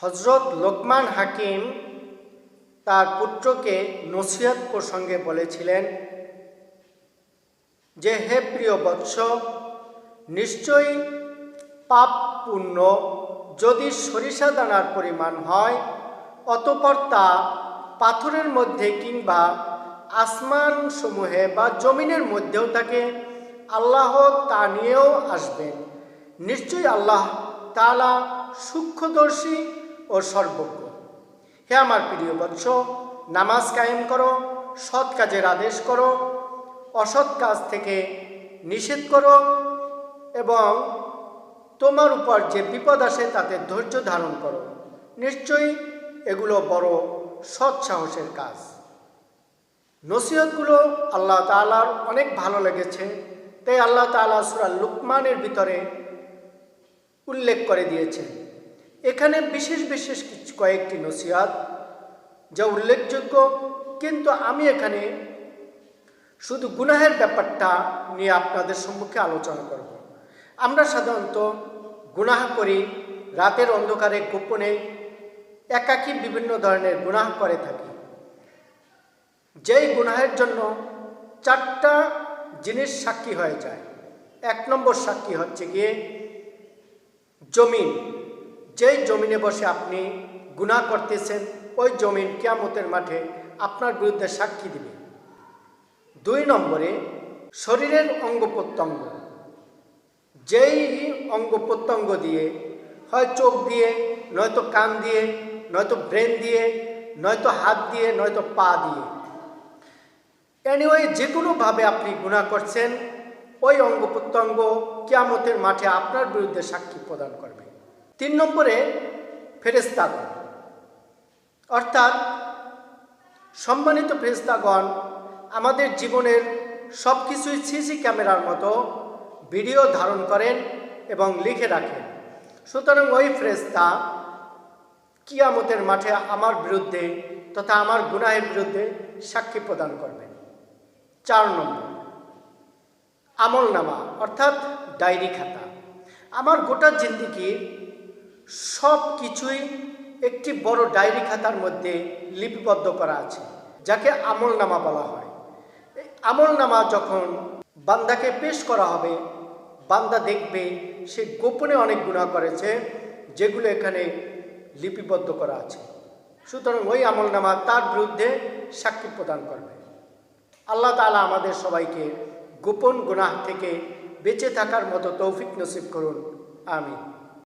হযরত লোকমান হাকিম তার পুত্রকে নসিহত প্রসঙ্গে বলেছিলেন যে, হে প্রিয় বৎস, নিশ্চয়ই পাপ পুণ্য যদি সরিষা দানার পরিমাণ হয়, অতঃপর তা পাথরের মধ্যে কিংবা আসমান সমূহে বা জমিনের মধ্যেও থাকে, আল্লাহ তা নিয়েও আসবেন। নিশ্চয়ই আল্লাহ তাআলা সূক্ষ্মদর্শী ও সর্বজ্ঞ। হে আমার প্রিয় বৎস, নামাজ কায়েম করো, সৎ কাজের আদেশ করো, অসৎ কাজ থেকে নিষেধ করো এবং তোমার উপর যে বিপদ আসে তাতে ধৈর্য ধারণ করো। নিশ্চয়ই এগুলো বড় সৎ সাহসের কাজ। নসিহতগুলো আল্লাহ তাআলার অনেক ভালো লেগেছে, তাই আল্লাহ তাআলা সূরা লুকমানের ভিতরে উল্লেখ করে দিয়েছেন। এখানে বিশেষ বিশেষ কয়েকটি নসিহত যা উল্লেখযোগ্য, কিন্তু আমি এখানে শুধু গুনাহের ব্যাপারটা নিয়ে আপনাদের সম্মুখে আলোচনা করব। আমরা সাধারণত গুনাহ করি, রাতের অন্ধকারে গোপনে একাকী বিভিন্ন ধরনের গুনাহ করে থাকি। যেই গুনাহের জন্য 4টা জিনিস সাক্ষী হয়ে যায়। 1 নম্বর সাক্ষী হচ্ছে গিয়ে জমিন। যেই জমিনে বসে আপনি গুনাহ করতেছেন, ওই জমিন কিয়ামতের মাঠে আপনার বিরুদ্ধে সাক্ষী দিবে। 2 নম্বরে শরীরের অঙ্গ প্রত্যঙ্গ। যেই অঙ্গ প্রত্যঙ্গ দিয়ে, হয় চোখ দিয়ে, নয়তো কান দিয়ে, নয়তো ব্রেন দিয়ে, নয়তো হাত দিয়ে, নয়তো পা দিয়ে, এনিওয়ে যে কোনোভাবে আপনি গুনাহ করছেন, ওই অঙ্গ প্রত্যঙ্গ কিয়ামতের মাঠে আপনার বিরুদ্ধে সাক্ষী প্রদান করবে। 3 নম্বরে ফেরেশতাগণ, অর্থাৎ সম্মানিত ফেরেশতাগণ আমাদের জীবনের সব কিছুই সিসি ক্যামেরার মতো ভিডিও ধারণ করেন এবং লিখে রাখেন। সুতরাং ওই ফেরেশতা কিয়ামতের মাঠে আমার বিরুদ্ধে তথা আমার গুনাহের বিরুদ্ধে সাক্ষী প্রদান করবেন। 4 নম্বর আমলনামা, অর্থাৎ ডায়েরি খাতা। আমার গোটা জিন্দেগির সব কিছুই একটি বড় ডায়েরি খাতার মধ্যে লিপিবদ্ধ করা আছে, যাকে আমলনামা বলা হয়। এই আমলনামা যখন বান্দাকে পেশ করা হবে, বান্দা দেখবে সে গোপনে অনেক গুনাহ করেছে, যেগুলো এখানে লিপিবদ্ধ করা আছে। সুতরাং ওই আমলনামা তার বিরুদ্ধে সাক্ষী প্রদান করবে। আল্লাহ তাআলা আমাদের সবাইকে গোপন গুনাহ থেকে বেঁচে থাকার মতো তৌফিক নসিব করুন। আমিন।